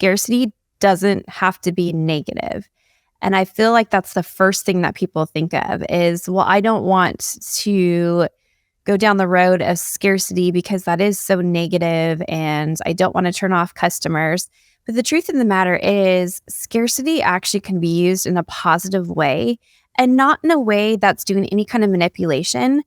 scarcity doesn't have to be negative. And I feel like that's the first thing that people think of is, well, I don't want to go down the road of scarcity because that is so negative and I don't want to turn off customers. But the truth of the matter is scarcity actually can be used in a positive way and not in a way that's doing any kind of manipulation.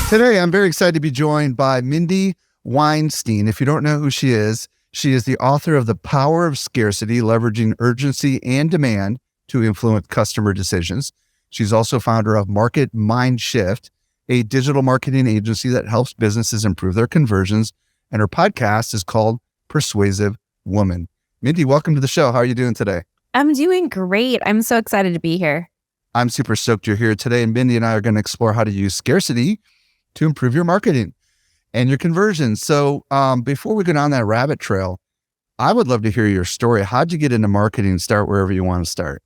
Today, I'm very excited to be joined by Mindy Weinstein. If you don't know who she is the author of The Power of Scarcity, Leveraging Urgency and Demand to Influence Customer Decisions. She's also founder of Market Mind Shift, a digital marketing agency that helps businesses improve their conversions. And her podcast is called Persuasive Woman. Mindy, welcome to the show. How are you doing today? I'm doing great. I'm so excited to be here. I'm super stoked you're here today. And Mindy and I are going to explore how to use scarcity to improve your marketing and your conversions. So before we go down that rabbit trail, I would love to hear your story. How'd you get into marketing? Start wherever you want to start.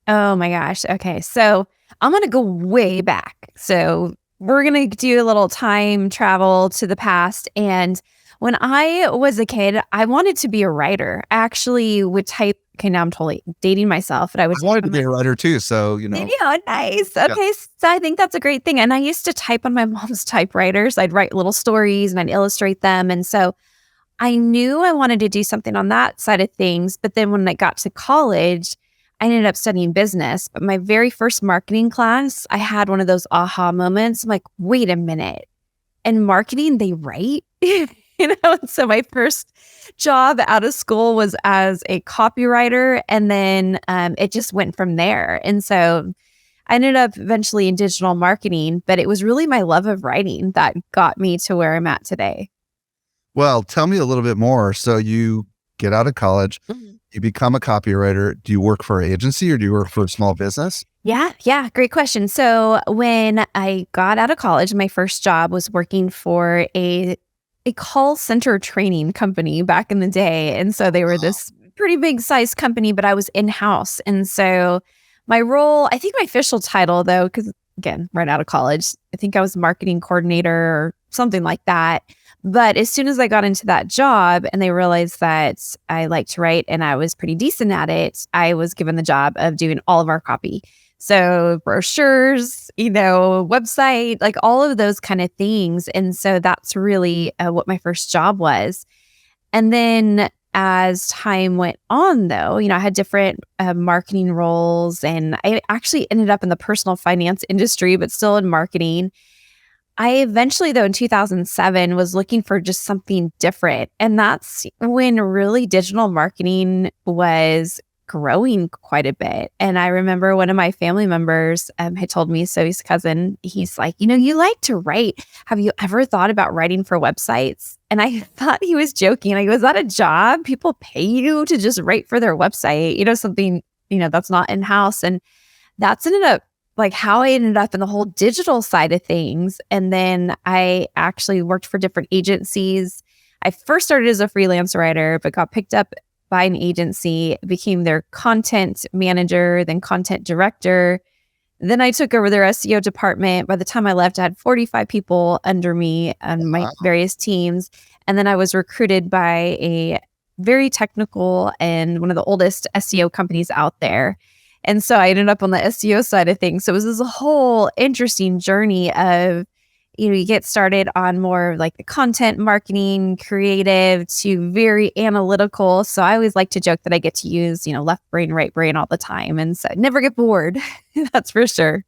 Oh my gosh. Okay. So I'm going to go way back. So we're going to do a little time travel to the past. And when I was a kid, I wanted to be a writer. I actually would type. Okay, now I'm totally dating myself. But I wanted to be a writer too. So, Yeah, nice. Okay. Yeah. So I think that's a great thing. And I used to type on my mom's typewriters. I'd write little stories and I'd illustrate them. And so I knew I wanted to do something on that side of things. But then when I got to college, I ended up studying business. But my very first marketing class, I had one of those aha moments. I'm like, wait a minute. In marketing, they write? And so my first job out of school was as a copywriter. And then it just went from there. And so I ended up eventually in digital marketing, but it was really my love of writing that got me to where I'm at today. Well, tell me a little bit more. So you get out of college, you become a copywriter. Do you work for an agency or do you work for a small business? Yeah. Great question. So when I got out of college, my first job was working for a call center training company back in the day. And so they were this pretty big size company, but I was in-house. And so my role, I think my official title though, because again, right out of college, I think I was marketing coordinator or something like that. But as soon as I got into that job and they realized that I liked to write and I was pretty decent at it, I was given the job of doing all of our copy. So brochures, website, like all of those kind of things. And so that's really what my first job was. And then as time went on, though, I had different marketing roles and I actually ended up in the personal finance industry, but still in marketing. I eventually, though, in 2007 was looking for just something different. And that's when really digital marketing was growing quite a bit. And I remember one of my family members had told me, so his cousin, he's like, you like to write. Have you ever thought about writing for websites? And I thought he was joking. I go, is that a job? People pay you to just write for their website, something, that's not in-house. And that's ended up like how I ended up in the whole digital side of things. And then I actually worked for different agencies. I first started as a freelance writer, but got picked up by an agency, became their content manager, then content director. Then I took over their SEO department. By the time I left, I had 45 people under me on my various teams. And then I was recruited by a very technical and one of the oldest SEO companies out there. And so I ended up on the SEO side of things. So it was this whole interesting journey of, you get started on more like the content marketing, creative to very analytical. So I always like to joke that I get to use, left brain, right brain all the time. And so I never get bored. That's for sure.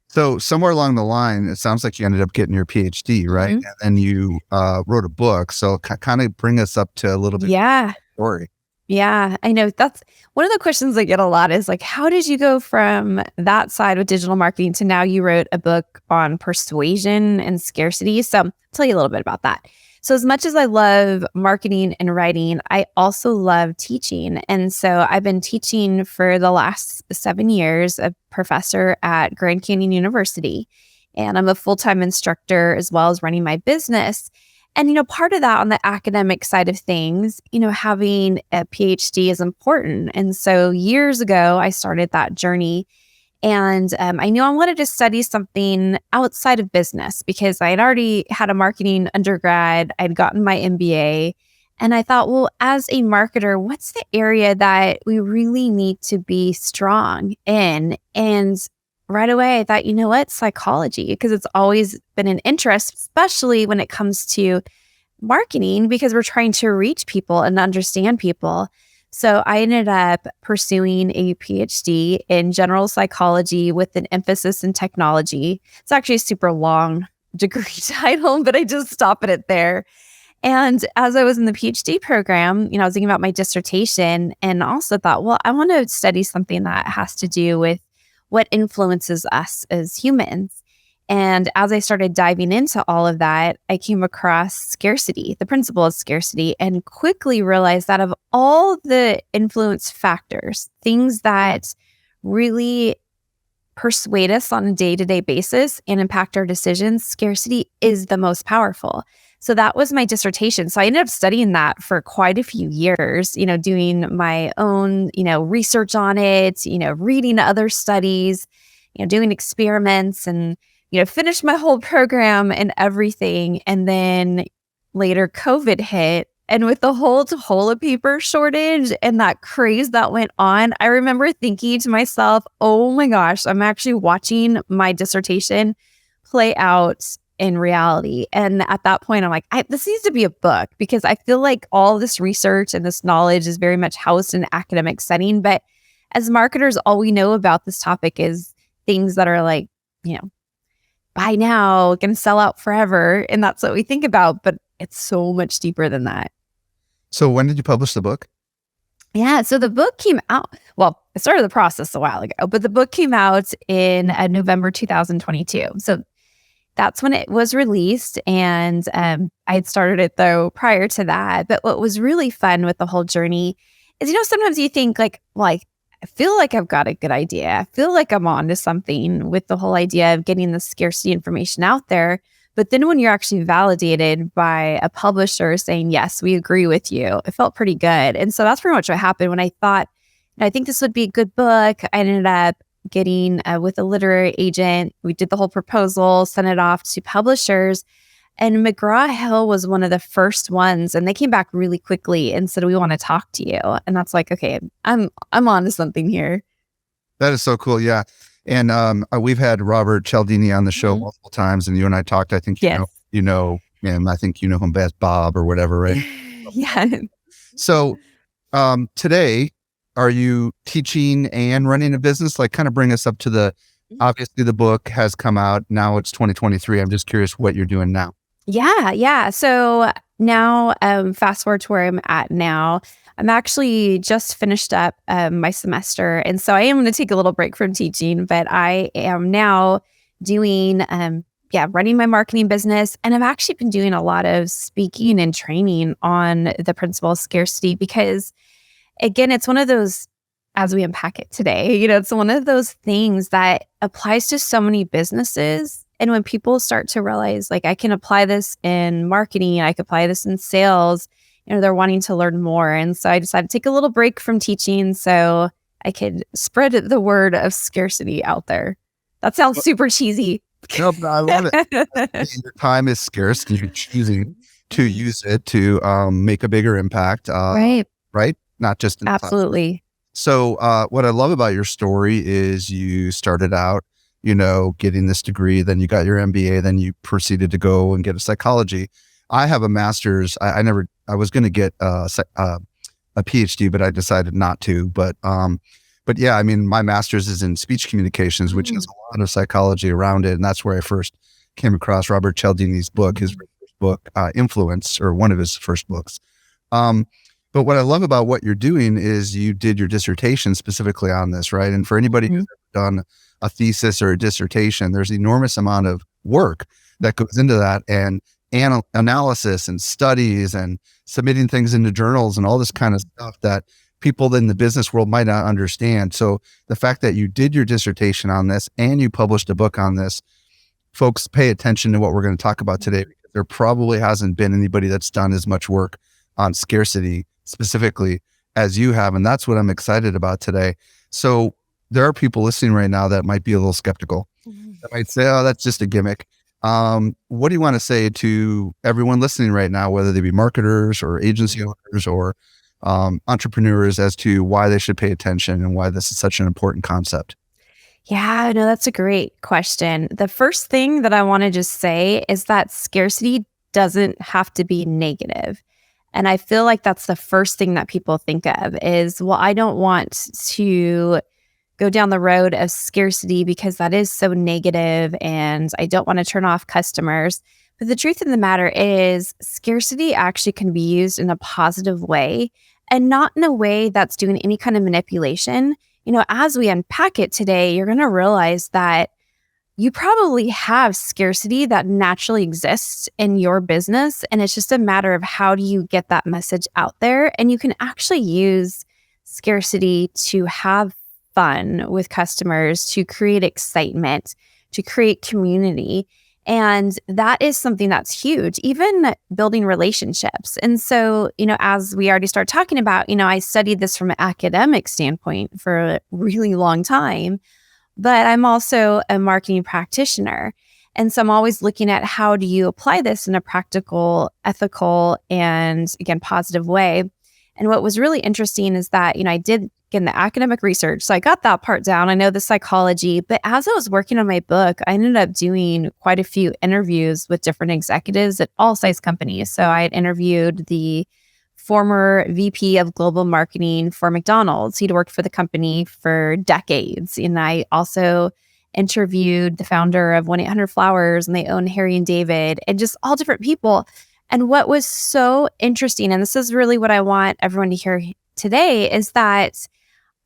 So somewhere along the line, it sounds like you ended up getting your PhD, right? Mm-hmm. And you wrote a book. So kind of bring us up to a little bit of the story. Yeah, I know. That's one of the questions I get a lot is like, how did you go from that side with digital marketing to now you wrote a book on persuasion and scarcity? So I'll tell you a little bit about that. So as much as I love marketing and writing, I also love teaching. And so I've been teaching for the last 7 years, a professor at Grand Canyon University. And I'm a full-time instructor as well as running my business. And, part of that on the academic side of things, having a PhD is important. And so years ago, I started that journey and I knew I wanted to study something outside of business because I had already had a marketing undergrad. I'd gotten my MBA And I thought, well, as a marketer, what's the area that we really need to be strong in? And right away, I thought, you know what? Psychology, because it's always been an interest, especially when it comes to marketing, because we're trying to reach people and understand people. So I ended up pursuing a PhD in general psychology with an emphasis in technology. It's actually a super long degree title, but I just stop it there. And as I was in the PhD program, I was thinking about my dissertation and also thought, well, I want to study something that has to do with what influences us as humans. And as I started diving into all of that, I came across scarcity, the principle of scarcity, and quickly realized that of all the influence factors, things that really persuade us on a day-to-day basis and impact our decisions, scarcity is the most powerful. So that was my dissertation. So I ended up studying that for quite a few years, doing my own, research on it, reading other studies, doing experiments and, finished my whole program and everything. And then later COVID hit. And with the whole toilet paper shortage and that craze that went on, I remember thinking to myself, oh my gosh, I'm actually watching my dissertation play out in reality. And at that point, I'm like, this needs to be a book because I feel like all this research and this knowledge is very much housed in an academic setting. But as marketers, all we know about this topic is things that are like, buy now, going to sell out forever. And that's what we think about. But it's so much deeper than that. So when did you publish the book? Yeah. So the book came out, well, I started the process a while ago, but the book came out in November 2022. So that's when it was released. And I had started it though prior to that. But what was really fun with the whole journey is, sometimes you think like, I feel like I've got a good idea. I feel like I'm on to something with the whole idea of getting the scarcity information out there. But then when you're actually validated by a publisher saying, yes, we agree with you, it felt pretty good. And so that's pretty much what happened when I thought, I think this would be a good book. I ended up getting with a literary agent. We did the whole proposal, sent it off to publishers. And McGraw-Hill was one of the first ones. And they came back really quickly and said, we want to talk to you. And that's like, okay, I'm on to something here. That is so cool. Yeah. And we've had Robert Cialdini on the show multiple times, and you and I talked. I think you know him. I think you know him as Bob or whatever, right? Yeah. So today, are you teaching and running a business? Like, kind of bring us up to the. Obviously, the book has come out. Now it's 2023. I'm just curious what you're doing now. Yeah. So now, fast forward to where I'm at now. I'm actually just finished up my semester. And so I am going to take a little break from teaching, but I am now doing, running my marketing business. And I've actually been doing a lot of speaking and training on the principle of scarcity because, again, it's one of those, as we unpack it today, it's one of those things that applies to so many businesses. And when people start to realize, like, I can apply this in marketing, I can apply this in sales, they're wanting to learn more. And so I decided to take a little break from teaching so I could spread the word of scarcity out there. That sounds super cheesy. No, but I love it. Your time is scarce and you're choosing to use it to make a bigger impact. Right? Not just in Absolutely. So what I love about your story is you started out, getting this degree, then you got your MBA, then you proceeded to go and get a psychology. I have a master's. I was going to get a PhD, but I decided not to. But yeah, I mean, my master's is in speech communications, which has a lot of psychology around it. And that's where I first came across Robert Cialdini's book, his first book, Influence, or one of his first books. But what I love about what you're doing is you did your dissertation specifically on this, right? And for anybody who's ever done a thesis or a dissertation, there's an enormous amount of work that goes into that, and analysis and studies and submitting things into journals and all this kind of stuff that people in the business world might not understand. So the fact that you did your dissertation on this and you published a book on this, folks, pay attention to what we're going to talk about today, because there probably hasn't been anybody that's done as much work on scarcity specifically as you have. And that's what I'm excited about today. So there are people listening right now that might be a little skeptical, that might say, oh, that's just a gimmick. What do you want to say to everyone listening right now, whether they be marketers or agency owners or entrepreneurs, as to why they should pay attention and why this is such an important concept? Yeah, no, that's a great question. The first thing that I want to just say is that scarcity doesn't have to be negative. And I feel like that's the first thing that people think of is, well, I don't want to go down the road of scarcity because that is so negative and I don't want to turn off customers. But the truth of the matter is, scarcity actually can be used in a positive way and not in a way that's doing any kind of manipulation. As we unpack it today, you're going to realize that you probably have scarcity that naturally exists in your business. And it's just a matter of how do you get that message out there? And you can actually use scarcity to have fun with customers, to create excitement, to create community. And that is something that's huge, even building relationships. And so, as we already started talking about, I studied this from an academic standpoint for a really long time, but I'm also a marketing practitioner. And so I'm always looking at how do you apply this in a practical, ethical, and again, positive way. And what was really interesting is that, I did get the academic research. So I got that part down. I know the psychology, but as I was working on my book, I ended up doing quite a few interviews with different executives at all size companies. So I had interviewed the former VP of global marketing for McDonald's. He'd worked for the company for decades. And I also interviewed the founder of 1-800-Flowers, and they own Harry and David, and just all different people. And what was so interesting, and this is really what I want everyone to hear today, is that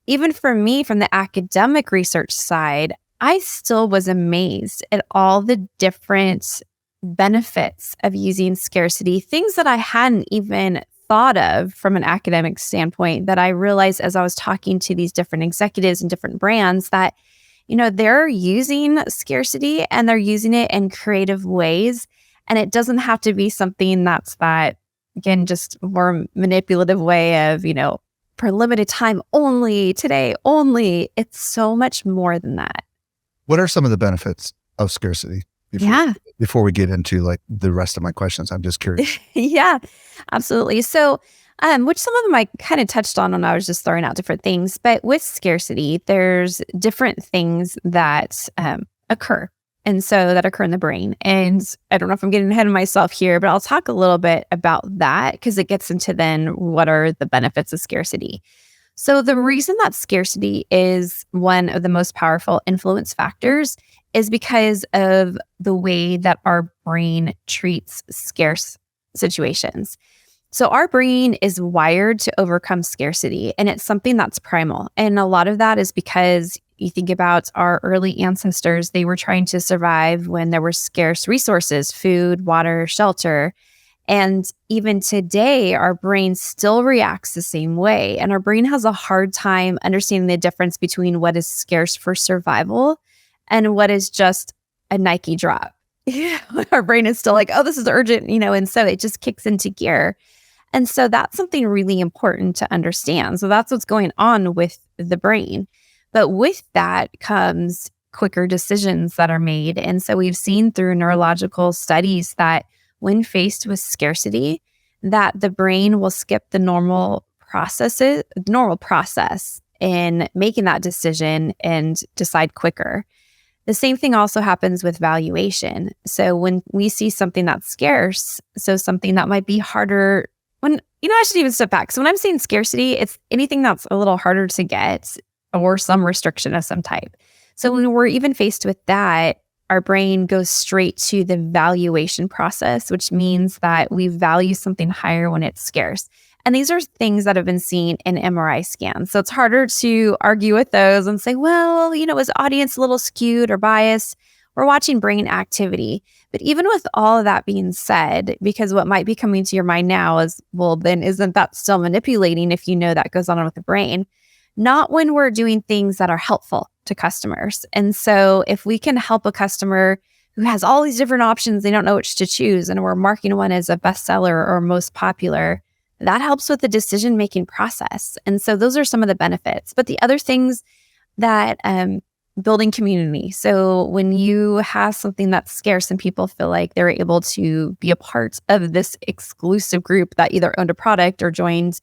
even for me, from the academic research side, I still was amazed at all the different benefits of using scarcity, things that I hadn't even thought of from an academic standpoint, that I realized as I was talking to these different executives and different brands that, they're using scarcity and they're using it in creative ways. And it doesn't have to be something that's that, again, just more manipulative way of, for limited time only, today only. It's so much more than that. What are some of the benefits of scarcity? Before we get into like the rest of my questions, I'm just curious. Yeah, absolutely. So, which some of them I kind of touched on when I was just throwing out different things, but with scarcity, there's different things that occur. And so that occur in the brain. And I don't know if I'm getting ahead of myself here, but I'll talk a little bit about that because it gets into then what are the benefits of scarcity. So the reason that scarcity is one of the most powerful influence factors is because of the way that our brain treats scarce situations. So our brain is wired to overcome scarcity, and it's something that's primal. And a lot of that is because you think about our early ancestors, they were trying to survive when there were scarce resources, food, water, shelter. And even today, our brain still reacts the same way. And our brain has a hard time understanding the difference between what is scarce for survival and what is just a Nike drop. Our brain is still like, oh, this is urgent, and so it just kicks into gear. And so that's something really important to understand. So that's what's going on with the brain. But with that comes quicker decisions that are made. And so we've seen through neurological studies that when faced with scarcity, that the brain will skip the normal process in making that decision and decide quicker. The same thing also happens with valuation. So when we see something that's scarce, so something that might be harder, I should even step back. So when I'm saying scarcity, it's anything that's a little harder to get or some restriction of some type. So when we're even faced with that, our brain goes straight to the valuation process, which means that we value something higher when it's scarce. And these are things that have been seen in MRI scans. So it's harder to argue with those and say, well, is the audience a little skewed or biased? We're watching brain activity. But even with all of that being said, because what might be coming to your mind now is, well, then isn't that still manipulating if you know that goes on with the brain? Not when we're doing things that are helpful to customers. And so if we can help a customer who has all these different options, they don't know which to choose, and we're marking one as a bestseller or most popular, that helps with the decision-making process. And so those are some of the benefits. But the other things that building community. So when you have something that's scarce and people feel like they're able to be a part of this exclusive group that either owned a product or joined,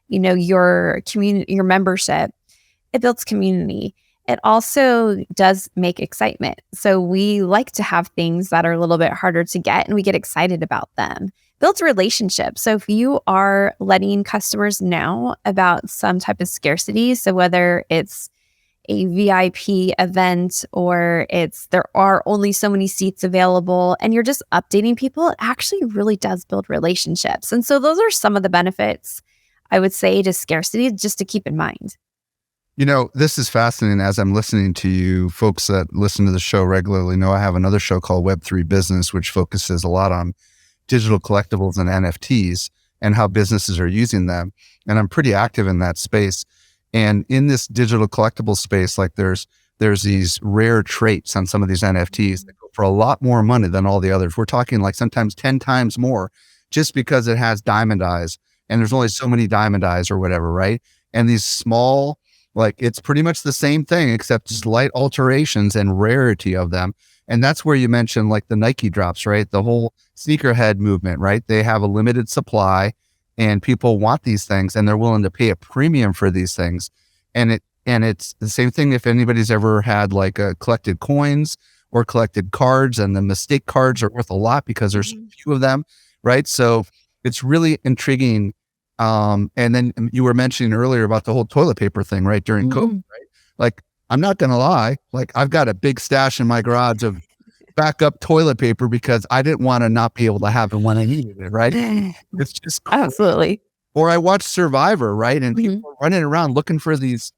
your community, your membership, it builds community. It also does make excitement. So we like to have things that are a little bit harder to get and we get excited about them. Builds relationships. So if you are letting customers know about some type of scarcity, so whether it's a VIP event or there are only so many seats available and you're just updating people, it actually really does build relationships. And so those are some of the benefits I would say to scarcity, just to keep in mind. This is fascinating. As I'm listening to you, folks that listen to the show regularly know I have another show called Web3 Business, which focuses a lot on digital collectibles and NFTs and how businesses are using them. And I'm pretty active in that space. And in this digital collectible space, like there's these rare traits on some of these NFTs that go for a lot more money than all the others. We're talking like sometimes 10 times more just because it has diamond eyes and there's only so many diamond eyes or whatever, right? And these small, like it's pretty much the same thing except slight alterations and rarity of them. And that's where you mentioned like the Nike drops, right? The whole sneakerhead movement, right? They have a limited supply and people want these things and they're willing to pay a premium for these things. And it's the same thing if anybody's ever had like collected coins or collected cards, and the mistake cards are worth a lot because there's so few of them, right? So it's really intriguing. And then you were mentioning earlier about the whole toilet paper thing, right? During COVID, right? Like, I'm not going to lie. Like, I've got a big stash in my garage of backup toilet paper because I didn't want to not be able to have it when I needed it, right? It's just cool. Absolutely. Or I watched Survivor, right? And people are running around looking for these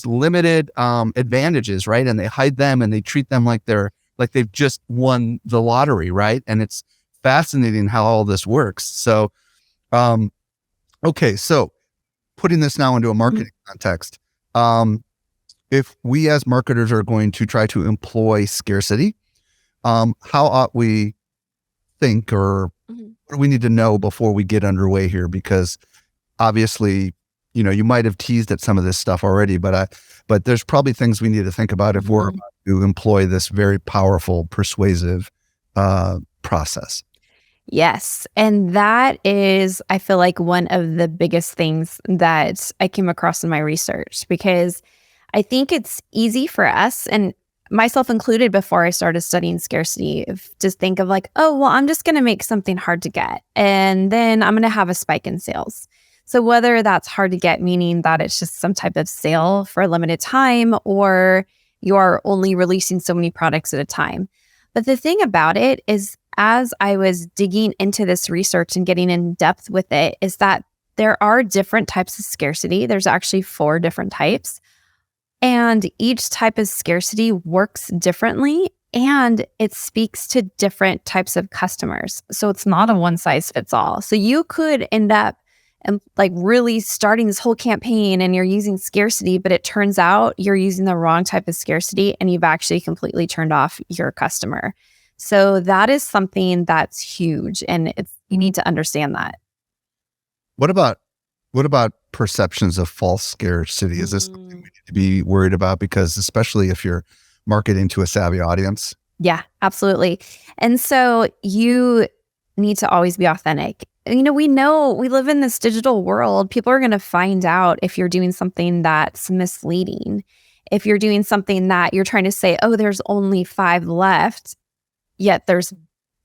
limited advantages, right? And they hide them and they treat them like they've just won the lottery, right? And it's fascinating how all this works. So, okay, so putting this now into a marketing context, if we as marketers are going to try to employ scarcity, how ought we think, or what do we need to know before we get underway here? Because obviously, you might have teased at some of this stuff already, but there's probably things we need to think about if we're about to employ this very powerful, persuasive process. Yes. And that is, I feel like, one of the biggest things that I came across in my research, because I think it's easy for us, and myself included before I started studying scarcity, to think of like, oh, well, I'm just going to make something hard to get and then I'm going to have a spike in sales. So whether that's hard to get, meaning that it's just some type of sale for a limited time, or you are only releasing so many products at a time. But the thing about it is, as I was digging into this research and getting in depth with it, is that there are different types of scarcity. There's actually 4 different types. And each type of scarcity works differently, and it speaks to different types of customers. So it's not a one size fits all. So you could end up like really starting this whole campaign and you're using scarcity, but it turns out you're using the wrong type of scarcity and you've actually completely turned off your customer. So that is something that's huge, and you need to understand that. What about perceptions of false scarcity? Is this something we need to be worried about? Because especially if you're marketing to a savvy audience. Yeah, absolutely. And so you need to always be authentic. We know we live in this digital world. People are going to find out if you're doing something that's misleading. If you're doing something that you're trying to say, oh, there's only 5 left, yet there's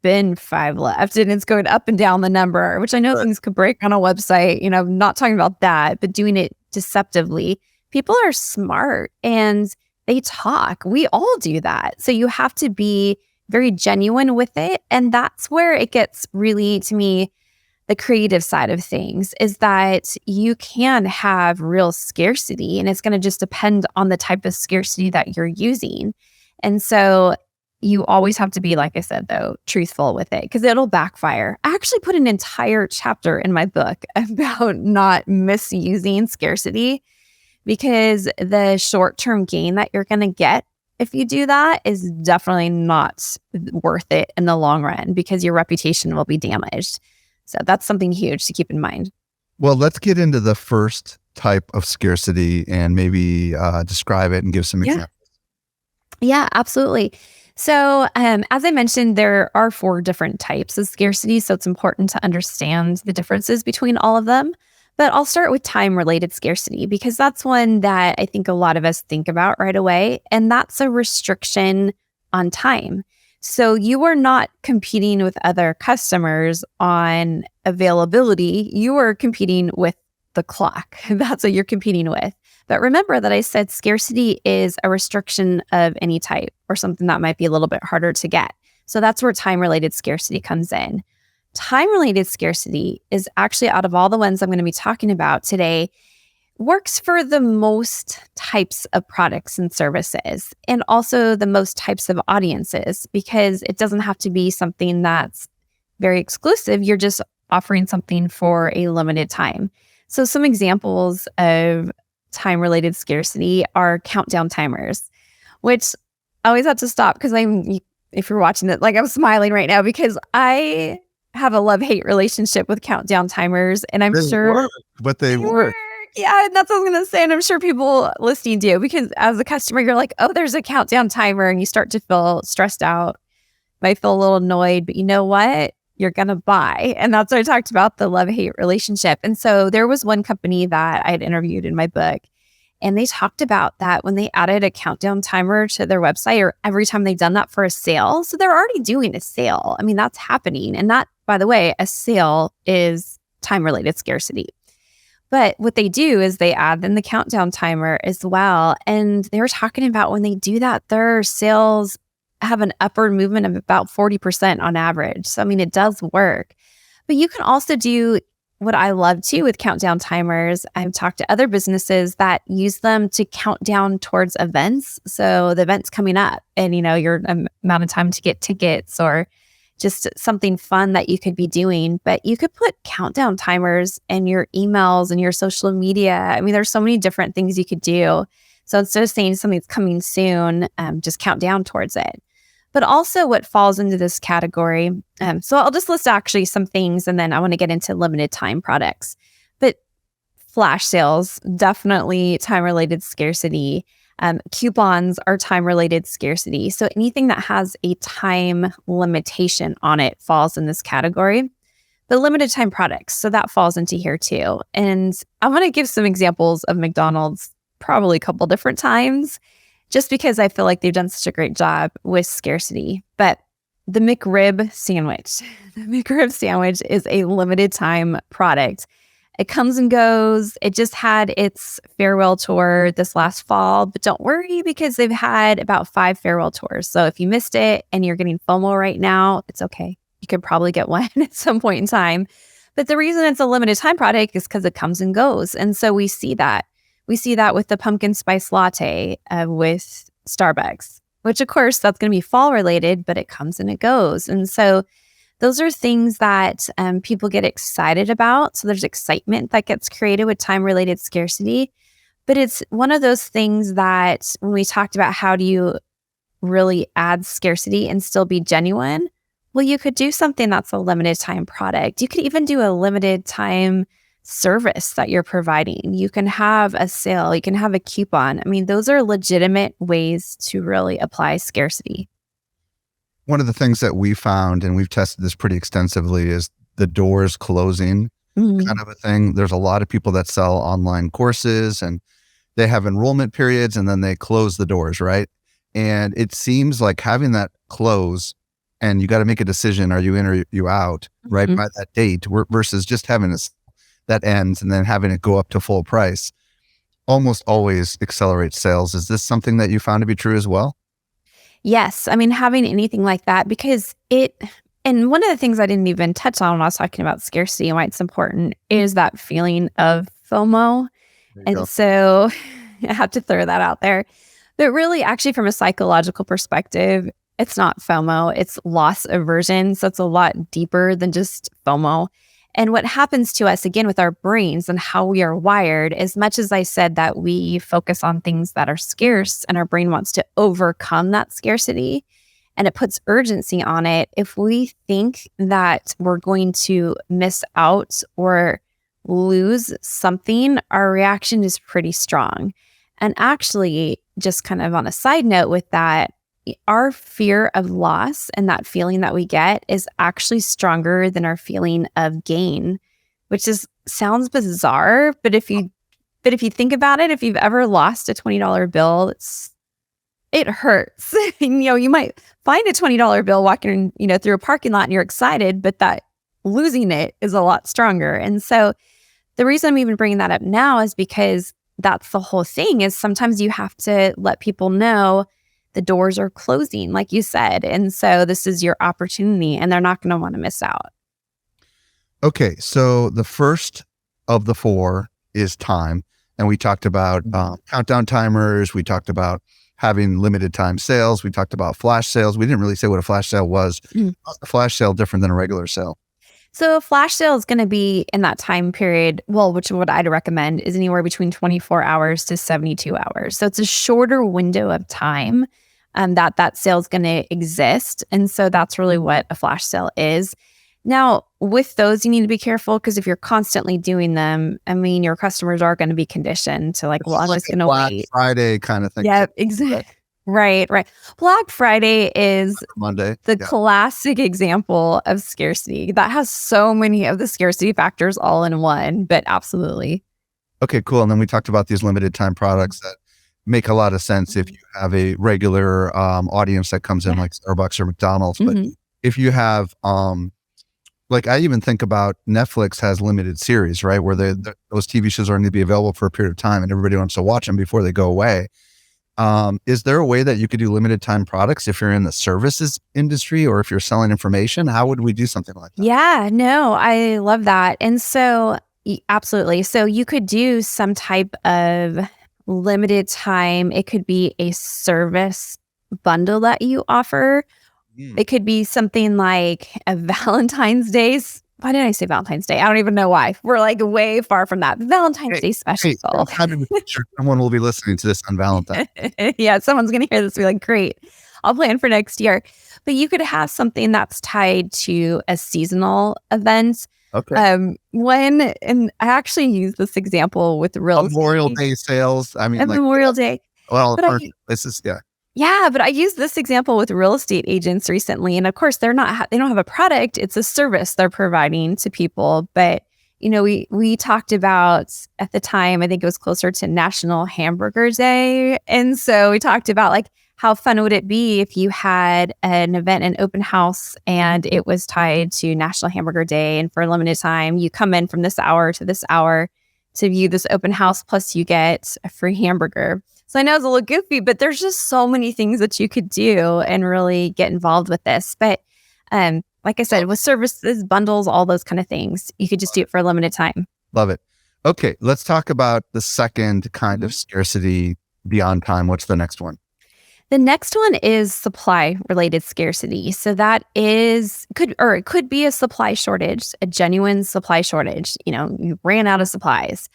been 5 left and it's going up and down the number, which I know things could break on a website, not talking about that, but doing it deceptively. People are smart and they talk. We all do that. So you have to be very genuine with it. And that's where it gets really, to me, the creative side of things, is that you can have real scarcity, and it's going to just depend on the type of scarcity that you're using. And so you always have to be, like I said, though, truthful with it, because it'll backfire. I actually put an entire chapter in my book about not misusing scarcity, because the short-term gain that you're going to get if you do that is definitely not worth it in the long run, because your reputation will be damaged. So that's something huge to keep in mind. Well, let's get into the first type of scarcity and maybe describe it and give some examples. Yeah, absolutely. So, as I mentioned, there are four different types of scarcity. So, it's important to understand the differences between all of them. But I'll start with time related scarcity because that's one that I think a lot of us think about right away. And that's a restriction on time. So, you are not competing with other customers on availability, you are competing with the clock. That's what you're competing with. But remember that I said scarcity is a restriction of any type or something that might be a little bit harder to get. So that's where time related scarcity comes in. Time related scarcity is actually, out of all the ones I'm going to be talking about today, works for the most types of products and services and also the most types of audiences because it doesn't have to be something that's very exclusive. You're just offering something for a limited time. So, some examples of time related scarcity are countdown timers, which I always have to stop because if you're watching it, like I'm smiling right now because I have a love hate relationship with countdown timers. And I'm They sure work, but they they work. work. Yeah, and that's what I was going to say. And I'm sure people listening do because as a customer, you're like, oh, there's a countdown timer. And you start to feel stressed out, might feel a little annoyed, but you know what? You're going to buy. And that's what I talked about, the love hate relationship. And so there was one company that I had interviewed in my book, and they talked about that when they added a countdown timer to their website or every time they've done that for a sale. So they're already doing a sale. I mean, that's happening. And that, by the way, a sale is time related scarcity. But what they do is they add then the countdown timer as well. And they were talking about when they do that, their sales have an upward movement of about 40% on average. So, I mean, it does work. But you can also do what I love too with countdown timers. I've talked to other businesses that use them to count down towards events. So the event's coming up and, your amount of time to get tickets or just something fun that you could be doing. But you could put countdown timers in your emails and your social media. I mean, there's so many different things you could do. So instead of saying something's coming soon, just count down towards it. But also what falls into this category. So I'll just list actually some things and then I want to get into limited time products. But flash sales, definitely time related scarcity. Coupons are time related scarcity. So anything that has a time limitation on it falls in this category. The limited time products, so that falls into here too. And I want to give some examples of McDonald's probably a couple different times just because I feel like they've done such a great job with scarcity. But the McRib sandwich, is a limited time product. It comes and goes. It just had its farewell tour this last fall, but don't worry because they've had about 5 farewell tours. So if you missed it and you're getting FOMO right now, it's okay. You could probably get one at some point in time. But the reason it's a limited time product is because it comes and goes. And so we see that. We see that with the pumpkin spice latte with Starbucks, which of course that's going to be fall related, but it comes and it goes. And so those are things that people get excited about. So there's excitement that gets created with time related scarcity. But it's one of those things that when we talked about how do you really add scarcity and still be genuine, well, you could do something that's a limited time product. You could even do a limited time service that you're providing. You can have a sale, you can have a coupon. I mean, those are legitimate ways to really apply scarcity. One of the things that we found, and we've tested this pretty extensively, is the doors closing kind of a thing. There's a lot of people that sell online courses and they have enrollment periods and then they close the doors, right? And it seems like having that close and you got to make a decision, are you in or you out, right? By that date versus just having this that ends and then having it go up to full price almost always accelerates sales. Is this something that you found to be true as well? Yes. I mean, having anything like that because and one of the things I didn't even touch on when I was talking about scarcity and why it's important is that feeling of FOMO. And so I have to throw that out there. But really, actually, from a psychological perspective, it's not FOMO, it's loss aversion. So it's a lot deeper than just FOMO. And what happens to us, again, with our brains and how we are wired, as much as I said that we focus on things that are scarce and our brain wants to overcome that scarcity and it puts urgency on it, if we think that we're going to miss out or lose something, our reaction is pretty strong. And actually, just kind of on a side note with that, our fear of loss and that feeling that we get is actually stronger than our feeling of gain, which sounds bizarre, but if you think about it, if you've ever lost a $20 bill, it hurts. You might find a $20 bill walking, through a parking lot and you're excited, but that losing it is a lot stronger. And so the reason I'm even bringing that up now is because that's the whole thing, is sometimes you have to let people know the doors are closing, like you said. And so this is your opportunity and they're not going to want to miss out. Okay. So the first of the four is time. And we talked about countdown timers. We talked about having limited time sales. We talked about flash sales. We didn't really say what a flash sale was. How's a flash sale different than a regular sale? So a flash sale is going to be in that time period, which what I'd recommend is anywhere between 24 hours to 72 hours. So it's a shorter window of time that sale is going to exist. And so that's really what a flash sale is. Now, with those, you need to be careful because if you're constantly doing them, your customers are going to be conditioned to I'm just going to wait. Black Friday kind of thing. Yeah, exactly. Right. Black Friday is Monday. The classic example of scarcity that has so many of the scarcity factors all in one, but absolutely. Okay, cool. And then we talked about these limited time products that make a lot of sense if you have a regular audience that comes in like Starbucks or McDonald's. But if you have I even think about Netflix has limited series, right? Where those TV shows are going to be available for a period of time and everybody wants to watch them before they go away. Is there a way that you could do limited time products if you're in the services industry or if you're selling information? How would we do something like that? Yeah, no, I love that. And so absolutely. So you could do some type of limited time. It could be a service bundle that you offer. It could be something like a Valentine's Day. Why did I say Valentine's Day? I don't even know why. We're way far from that. Valentine's Day special. Someone will be listening to this on Valentine's. Yeah, someone's going to hear this and be like, great, I'll plan for next year. But you could have something that's tied to a seasonal event. Okay. And I actually use this example with real Memorial Day sales. Memorial Day. Well, this is, yeah. Yeah, but I used this example with real estate agents recently. And of course, they don't have a product. It's a service they're providing to people. But, we talked about at the time, I think it was closer to National Hamburger Day. And so we talked about how fun would it be if you had an event, an open house, and it was tied to National Hamburger Day. And for a limited time, you come in from this hour to this hour to view this open house, plus you get a free hamburger. So I know it's a little goofy, but there's just so many things that you could do and really get involved with this. But like I said, with services, bundles, all those kind of things, you could just do it for a limited time. Love it. Okay, let's talk about the second kind of scarcity beyond time. What's the next one? The next one is supply-related scarcity. So that it could be a supply shortage, a genuine supply shortage. You ran out of supplies.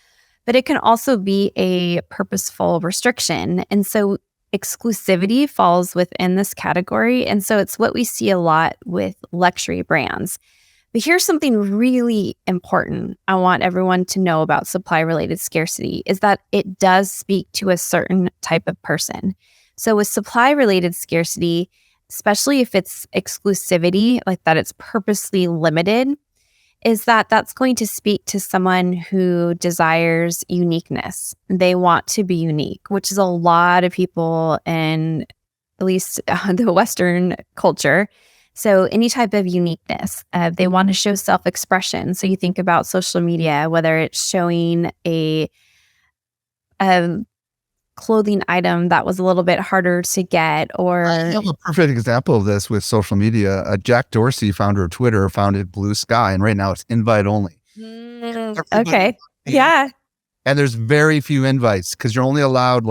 But it can also be a purposeful restriction. And so exclusivity falls within this category. And so it's what we see a lot with luxury brands. But here's something really important I want everyone to know about supply-related scarcity is that it does speak to a certain type of person. So with supply-related scarcity, especially if it's exclusivity, like that it's purposely limited, is that's going to speak to someone who desires uniqueness. They want to be unique, which is a lot of people in at least the Western culture. So any type of uniqueness, they want to show self-expression. So you think about social media, whether it's showing a clothing item that was a little bit harder to get, or I have a perfect example of this with social media. Jack Dorsey, founder of Twitter, founded Blue Sky, and right now it's invite only. Okay. Yeah. And there's very few invites because you're only allowed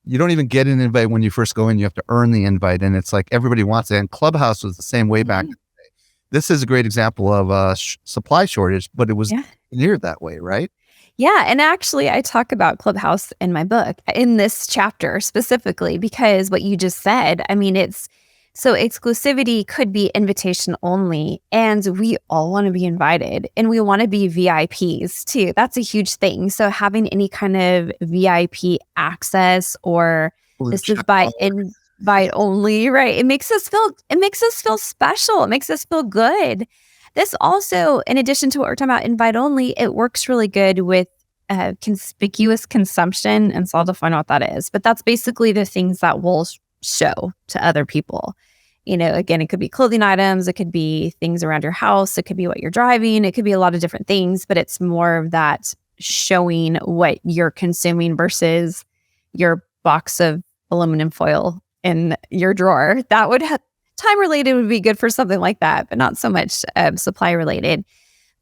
you don't even get an invite when you first go in. You have to earn the invite, and it's everybody wants it. And Clubhouse was the same way back in the day. This is a great example of a supply shortage, but it was near that way, right? Yeah. And actually, I talk about Clubhouse in my book, in this chapter specifically, because what you just said, it's so exclusivity could be invitation only, and we all want to be invited and we want to be VIPs too. That's a huge thing. So having any kind of VIP access or Blue This is check by mark. invite only, right? It makes us feel special. It makes us feel good. This also, in addition to what we're talking about, invite only, it works really good with conspicuous consumption. And so I'll define what that is. But that's basically the things that we'll show to other people. Again, it could be clothing items, it could be things around your house, it could be what you're driving, it could be a lot of different things, but it's more of that showing what you're consuming versus your box of aluminum foil in your drawer. That would have time related would be good for something like that, but not so much supply related.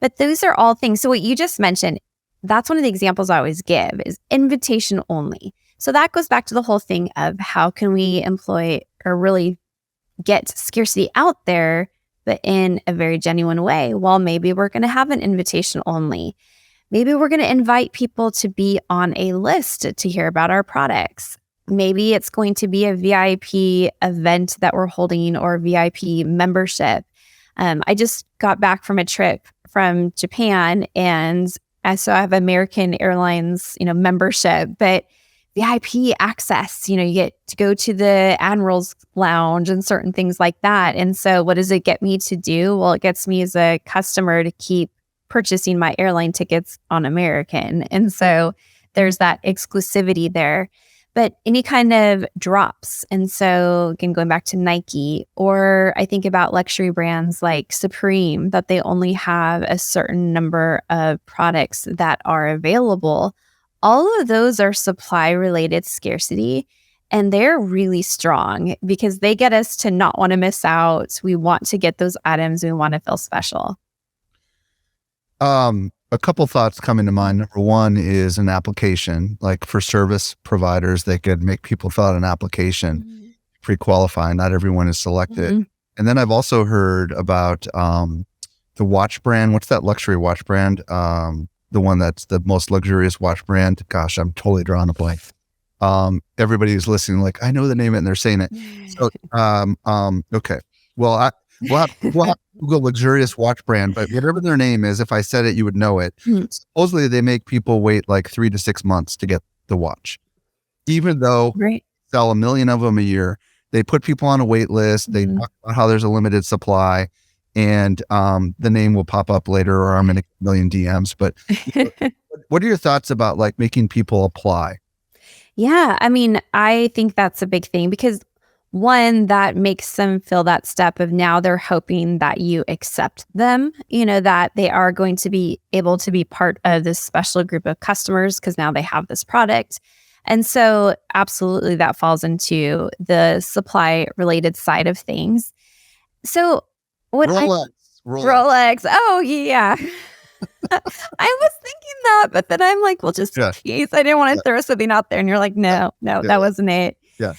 But those are all things. So what you just mentioned, that's one of the examples I always give is invitation only. So that goes back to the whole thing of how can we employ or really get scarcity out there, but in a very genuine way. Well, maybe we're going to have an invitation only. Maybe we're going to invite people to be on a list to hear about our products. Maybe it's going to be a VIP event that we're holding or VIP membership. I just got back from a trip from Japan, and so I have American Airlines, membership, but VIP access, you get to go to the Admiral's Lounge and certain things like that. And so what does it get me to do? Well, it gets me as a customer to keep purchasing my airline tickets on American. And so there's that exclusivity there. But any kind of drops. And so again, going back to Nike, or I think about luxury brands like Supreme, that they only have a certain number of products that are available. All of those are supply related scarcity, and they're really strong because they get us to not want to miss out. We want to get those items. We want to feel special. A couple thoughts coming to mind. Number one is an application, like for service providers, they could make people fill out an application, pre-qualify. Not everyone is selected. Mm-hmm. And then I've also heard about the watch brand. What's that luxury watch brand? The one that's the most luxurious watch brand. Gosh, I'm totally drawing a blank. Everybody who's listening, like, I know the name of it and they're saying it. So, okay. Well, we'll have to Google luxurious watch brand, but whatever their name is, if I said it, you would know it. Supposedly they make people wait like 3 to 6 months to get the watch. Even though they sell 1 million of them a year, they put people on a wait list. They talk about how there's a limited supply. And the name will pop up later, or I'm in a million DMs. But what are your thoughts about like making people apply? Yeah, I mean, I think that's a big thing because one, that makes them feel that step of now they're hoping that you accept them, that they are going to be able to be part of this special group of customers because now they have this product. And so absolutely that falls into the supply related side of things. So what Rolex. Oh, yeah. I was thinking that, but then I'm like, well, just in case I didn't want to throw something out there. And you're like, no, that wasn't it. Yeah.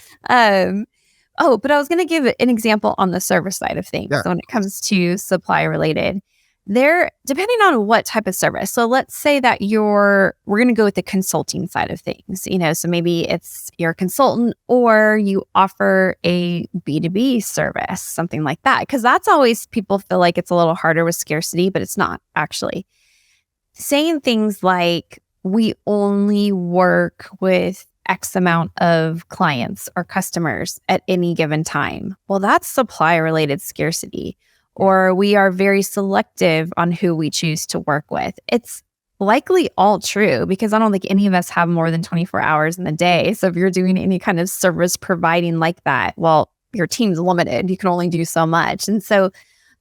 But I was going to give an example on the service side of things. Yeah. So when it comes to supply related, depending on what type of service. So let's say that we're going to go with the consulting side of things, so maybe it's you're a consultant or you offer a B2B service, something like that. Because that's always, people feel like it's a little harder with scarcity, but it's not actually. Saying things like, we only work with X amount of clients or customers at any given time. Well, that's supply related scarcity. Or we are very selective on who we choose to work with. It's likely all true because I don't think any of us have more than 24 hours in the day. So if you're doing any kind of service providing like that, well, your team's limited. You can only do so much. And so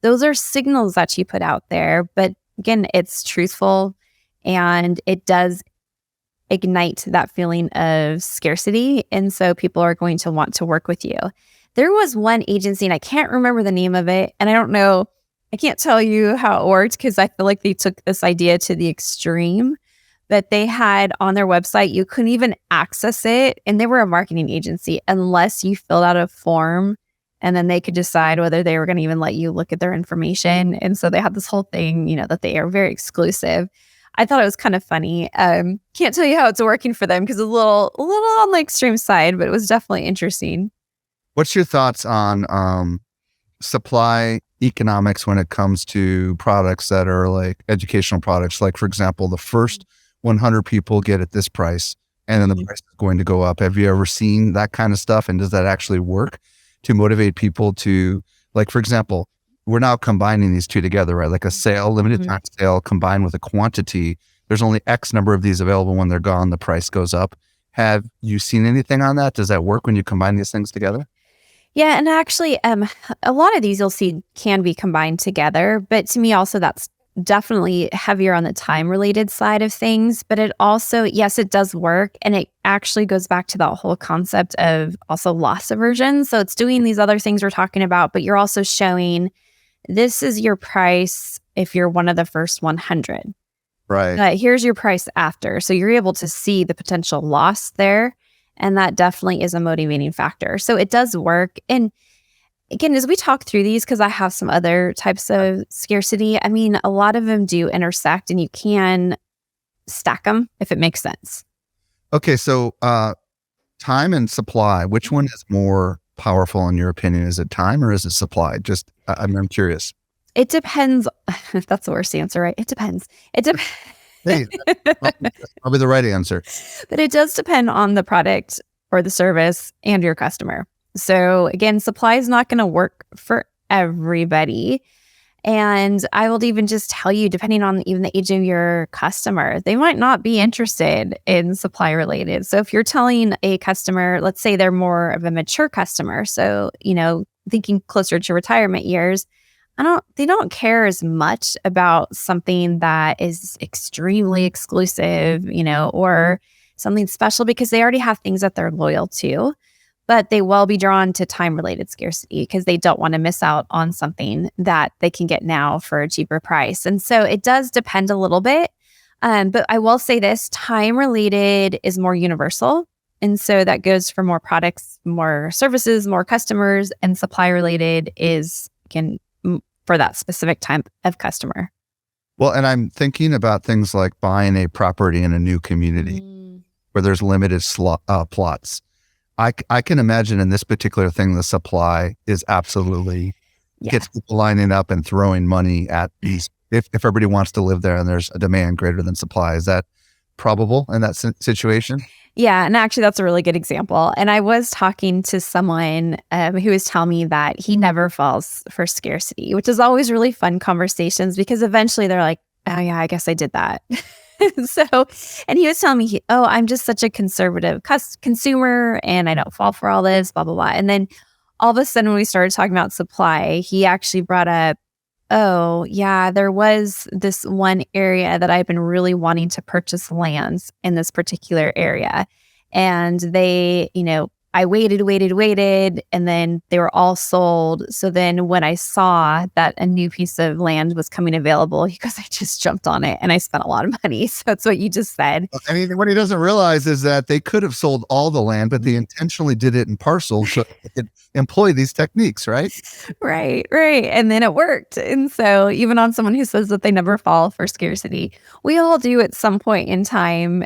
those are signals that you put out there. But again, it's truthful and it does ignite that feeling of scarcity. And so people are going to want to work with you. There was one agency, and I can't remember the name of it, and I don't know, I can't tell you how it worked because I feel like they took this idea to the extreme, but they had on their website, you couldn't even access it, and they were a marketing agency, unless you filled out a form, and then they could decide whether they were going to even let you look at their information. And so they had this whole thing, that they are very exclusive. I thought it was kind of funny. Can't tell you how it's working for them because it's a little on the extreme side, but it was definitely interesting. What's your thoughts on supply economics when it comes to products that are like educational products? Like, for example, the first 100 people get at this price. and then the price is going to go up. Have you ever seen that kind of stuff? And does that actually work to motivate people to, like, for example, we're now combining these two together, right? Like a sale, limited time sale combined with a quantity. There's only X number of these available. When they're gone, the price goes up. Have you seen anything on that? Does that work when you combine these things together? Yeah, and actually, a lot of these you'll see can be combined together, but to me also that's definitely heavier on the time-related side of things, but it also, yes, it does work, and it actually goes back to that whole concept of also loss aversion. So it's doing these other things we're talking about, but you're also showing this is your price if you're one of the first 100. Right. Here's your price after. So you're able to see the potential loss there. And that definitely is a motivating factor. So it does work. And again, as we talk through these, because I have some other types of scarcity, I mean, a lot of them do intersect and you can stack them if it makes sense. Okay. So time and supply, which one is more powerful in your opinion? Is it time or is it supply? Just, I'm curious. It depends. That's the worst answer, right? It depends. Hey, that's probably the right answer. But it does depend on the product or the service and your customer. So again, supply is not going to work for everybody. And I will even just tell you, depending on even the age of your customer, they might not be interested in supply related. So if you're telling a customer, let's say they're more of a mature customer, so, thinking closer to retirement years, they don't care as much about something that is extremely exclusive, or something special because they already have things that they're loyal to, but they will be drawn to time-related scarcity because they don't want to miss out on something that they can get now for a cheaper price. And so it does depend a little bit. But I will say this, time-related is more universal. And so that goes for more products, more services, more customers, and supply-related is, again, for that specific type of customer. Well, and I'm thinking about things like buying a property in a new community where there's limited plots. I can imagine in this particular thing, the supply is absolutely gets people lining up and throwing money at these. If everybody wants to live there and there's a demand greater than supply, is that probable in that situation? Yeah. And actually, that's a really good example. And I was talking to someone who was telling me that he never falls for scarcity, which is always really fun conversations because eventually they're like, oh, yeah, I guess I did that. And he was telling me, I'm just such a conservative consumer and I don't fall for all this, blah, blah, blah. And then all of a sudden, when we started talking about supply, he actually brought up, oh, yeah, there was this one area that I've been really wanting to purchase lands in this particular area. And they, I waited, and then they were all sold. So then when I saw that a new piece of land was coming available, because I just jumped on it and I spent a lot of money. So that's what you just said. I mean, what he doesn't realize is that they could have sold all the land, but they intentionally did it in parcels so they could employ these techniques, right? Right. And then it worked. And so even on someone who says that they never fall for scarcity, we all do at some point in time.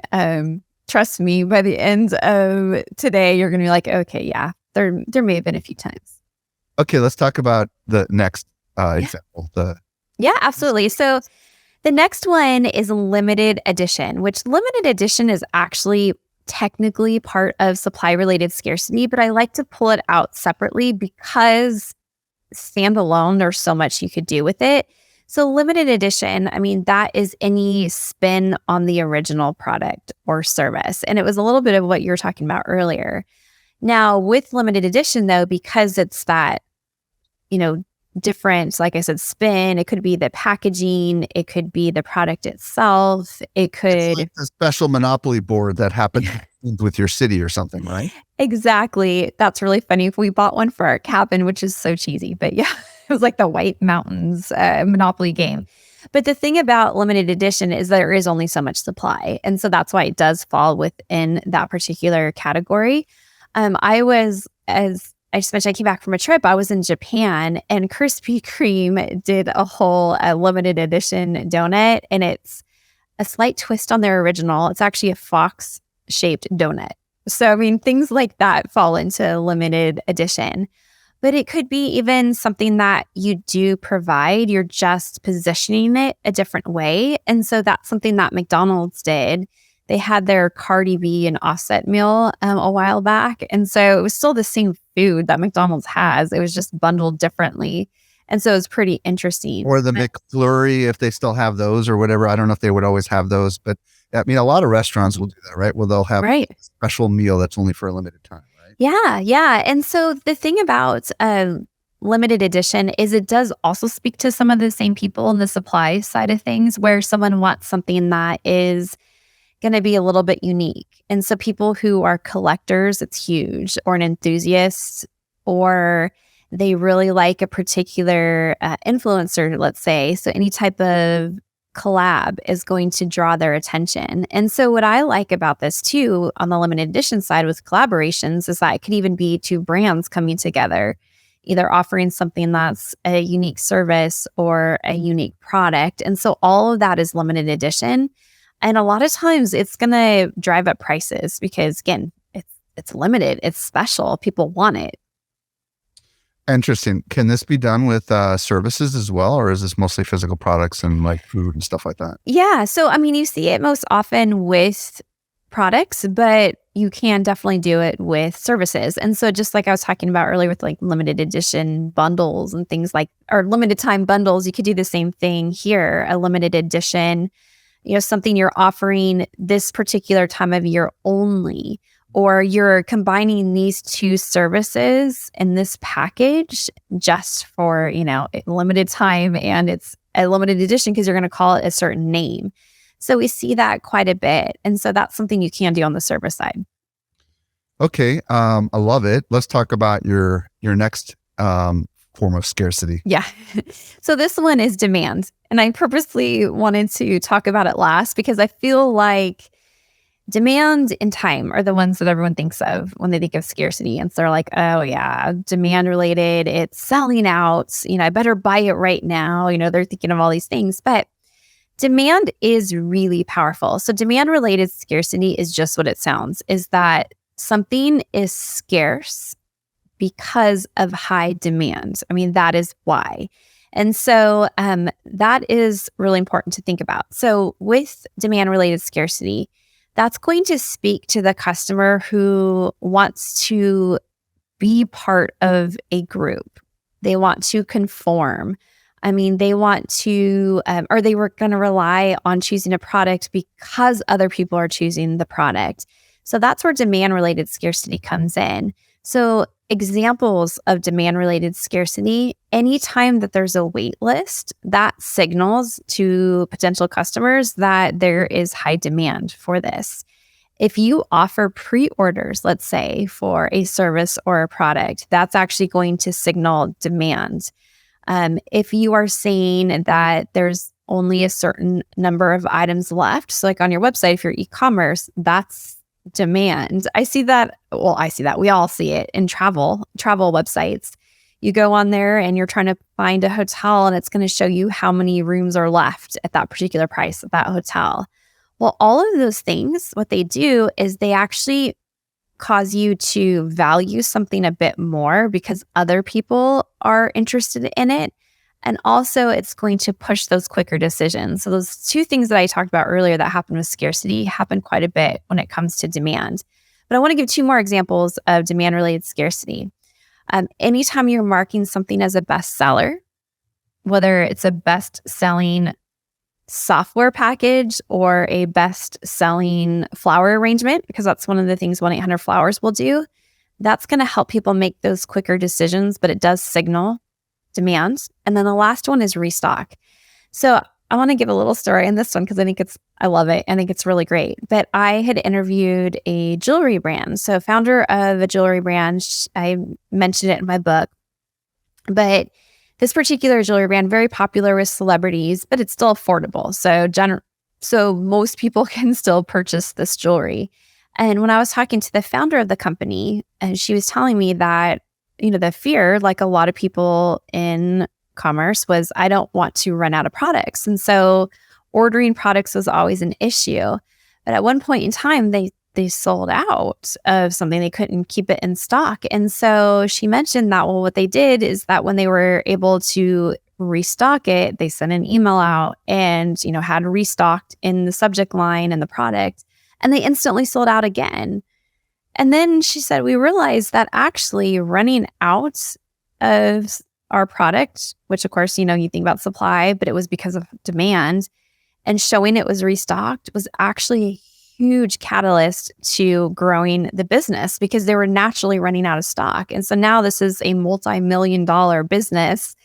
Trust me, by the end of today, you're going to be like, okay, yeah, there may have been a few times. Okay, let's talk about the next example. Yeah, absolutely. So the next one is limited edition, which limited edition is actually technically part of supply-related scarcity, but I like to pull it out separately because standalone, there's so much you could do with it. So limited edition, I mean, that is any spin on the original product or service. And it was a little bit of what you were talking about earlier. Now, with limited edition, though, because it's that, different, like I said, spin, it could be the packaging, it could be the product itself, it could... It's like a special Monopoly board that happened with your city or something, right? Exactly. That's really funny. If we bought one for our cabin, which is so cheesy, but yeah. It was like the White Mountains Monopoly game. But the thing about limited edition is there is only so much supply. And so that's why it does fall within that particular category. As I just mentioned, I came back from a trip. I was in Japan and Krispy Kreme did a whole limited edition donut. And it's a slight twist on their original. It's actually a fox-shaped donut. So, I mean, things like that fall into limited edition. But it could be even something that you do provide. You're just positioning it a different way. And so that's something that McDonald's did. They had their Cardi B and Offset meal a while back. And so it was still the same food that McDonald's has. It was just bundled differently. And so it's pretty interesting. Or the McFlurry, if they still have those or whatever. I don't know if they would always have those, but I mean, a lot of restaurants will do that, right? Well, they'll have a special meal that's only for a limited time, right? Yeah, yeah. And so the thing about limited edition is it does also speak to some of the same people in the supply side of things, where someone wants something that is going to be a little bit unique. And so people who are collectors, it's huge, or an enthusiast, or they really like a particular influencer, let's say. So any type of collab is going to draw their attention. And so what I like about this too, on the limited edition side with collaborations, is that it could even be two brands coming together, either offering something that's a unique service or a unique product. And so all of that is limited edition. And a lot of times it's going to drive up prices because, again, it's limited, it's special, people want it. Interesting. Can this be done with services as well, or is this mostly physical products and like food and stuff like that? Yeah. So, I mean, you see it most often with products, but you can definitely do it with services. And so just like I was talking about earlier with like limited edition bundles and things like, or limited time bundles, you could do the same thing here, a limited edition, something you're offering this particular time of year only, or you're combining these two services in this package just for, a limited time, and it's a limited edition because you're going to call it a certain name. So we see that quite a bit. And so that's something you can do on the service side. Okay. I love it. Let's talk about your next form of scarcity. Yeah. So this one is demand. And I purposely wanted to talk about it last because I feel like demand and time are the ones that everyone thinks of when they think of scarcity. And so they're like, oh yeah, demand related, it's selling out, I better buy it right now. They're thinking of all these things, but demand is really powerful. So demand related scarcity is just what it sounds, is that something is scarce because of high demand. I mean, that is why. And so that is really important to think about. So with demand related scarcity, that's going to speak to the customer who wants to be part of a group. They want to conform. I mean, they want to, or they were going to rely on choosing a product because other people are choosing the product. So that's where demand-related scarcity comes in. So examples of demand-related scarcity, anytime that there's a wait list, that signals to potential customers that there is high demand for this. If you offer pre-orders, let's say, for a service or a product, that's actually going to signal demand. If you are saying that there's only a certain number of items left, so like on your website, if you're e-commerce, that's demand. I see that. We all see it in travel websites. You go on there and you're trying to find a hotel and it's going to show you how many rooms are left at that particular price at that hotel. Well, all of those things, what they do is they actually cause you to value something a bit more because other people are interested in it. And also it's going to push those quicker decisions. So those two things that I talked about earlier that happen with scarcity happen quite a bit when it comes to demand. But I want to give two more examples of demand-related scarcity. Anytime you're marking something as a bestseller, whether it's a best-selling software package or a best-selling flower arrangement, because that's one of the things 1-800-Flowers will do, that's going to help people make those quicker decisions, but it does signal demand. And then the last one is restock. So I want to give a little story in this one because I love it. I think it's really great. But I had interviewed a jewelry brand. So founder of a jewelry brand, I mentioned it in my book. But this particular jewelry brand, very popular with celebrities, but it's still affordable. So most people can still purchase this jewelry. And when I was talking to the founder of the company, and she was telling me that, the fear, like a lot of people in commerce, was I don't want to run out of products. And so ordering products was always an issue. But at one point in time, they sold out of something. They couldn't keep it in stock. And so she mentioned that, well, what they did is that when they were able to restock it, they sent an email out and, had restocked in the subject line and the product. and they instantly sold out again. And then she said, we realized that actually running out of our product, which of course, you think about supply, but it was because of demand, and showing it was restocked was actually a huge catalyst to growing the business because they were naturally running out of stock. And so now this is a multi-million-dollar business,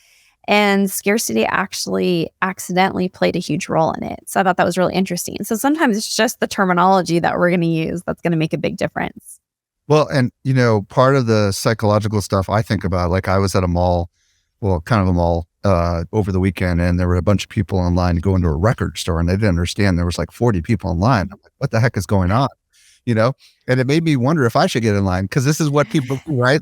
and scarcity actually accidentally played a huge role in it. So I thought that was really interesting. So sometimes it's just the terminology that we're going to use that's going to make a big difference. Well, and part of the psychological stuff I think about, like I was at a mall, kind of a mall over the weekend, and there were a bunch of people in line to go into a record store, and they didn't understand there was like 40 people in line. I'm like, what the heck is going on? And it made me wonder if I should get in line, because this is what people do, right?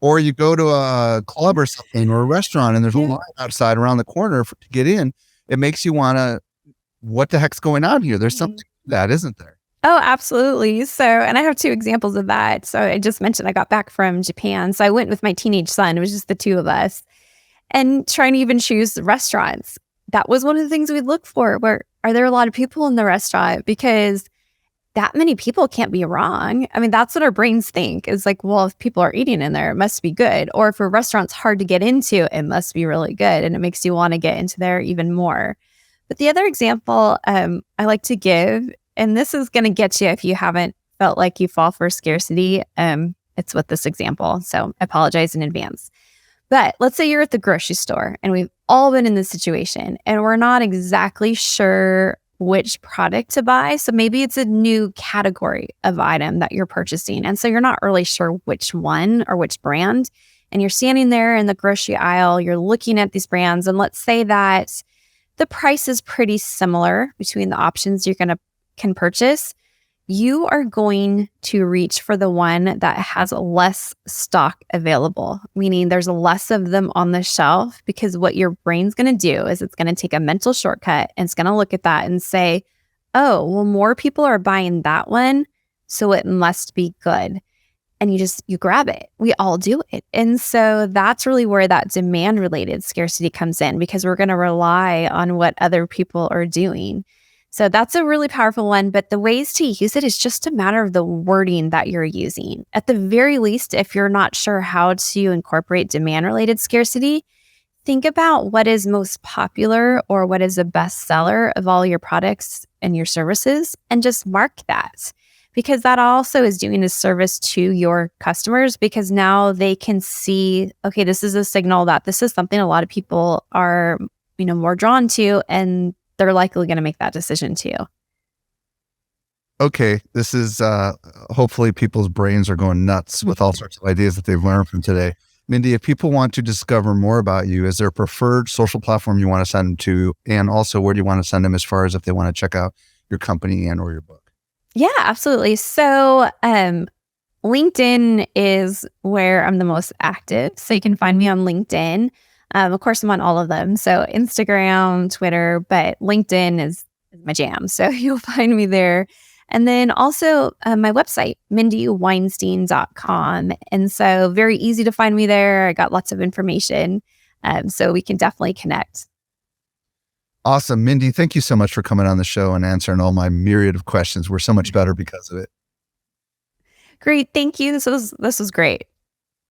Or you go to a club or something or a restaurant, and there's a line outside around the corner to get in. It makes you want to, what the heck's going on here? There's something to that, isn't there? Oh, absolutely. So, and I have two examples of that. So I just mentioned I got back from Japan. So I went with my teenage son. It was just the two of us, and trying to even choose the restaurants. That was one of the things we'd look for. Where are there a lot of people in the restaurant? Because that many people can't be wrong. I mean, that's what our brains think is like, well, if people are eating in there, it must be good. Or if a restaurant's hard to get into, it must be really good. And it makes you want to get into there even more. But the other example I like to give, and this is going to get you if you haven't felt like you fall for scarcity, it's with this example. So I apologize in advance. But let's say you're at the grocery store, and we've all been in this situation, and we're not exactly sure which product to buy. So maybe it's a new category of item that you're purchasing. And so you're not really sure which one or which brand. And you're standing there in the grocery aisle, you're looking at these brands. And let's say that the price is pretty similar between the options you're can purchase. You are going to reach for the one that has less stock available, meaning there's less of them on the shelf, because what your brain's going to do is it's going to take a mental shortcut, and it's going to look at that and say, oh, well, more people are buying that one, so it must be good. And you grab it. We all do it. And so that's really where that demand related scarcity comes in, because we're going to rely on what other people are doing. So that's a really powerful one, but the ways to use it is just a matter of the wording that you're using. At the very least, if you're not sure how to incorporate demand-related scarcity, think about what is most popular or what is a bestseller of all your products and your services, and just mark that, because that also is doing a service to your customers, because now they can see, okay, this is a signal that this is something a lot of people are, more drawn to, and they're likely going to make that decision too. Okay, this is hopefully people's brains are going nuts with all sorts of ideas that they've learned from today. Mindy, if people want to discover more about you, is there a preferred social platform you want to send them to? And also, where do you want to send them as far as if they want to check out your company and or your book? Yeah, absolutely. So LinkedIn is where I'm the most active. So you can find me on LinkedIn. Of course, I'm on all of them. So Instagram, Twitter, but LinkedIn is my jam. So you'll find me there. And then also my website, mindyweinstein.com. And so very easy to find me there. I got lots of information. So we can definitely connect. Awesome. Mindy, thank you so much for coming on the show and answering all my myriad of questions. We're so much better because of it. Great. Thank you. This was great.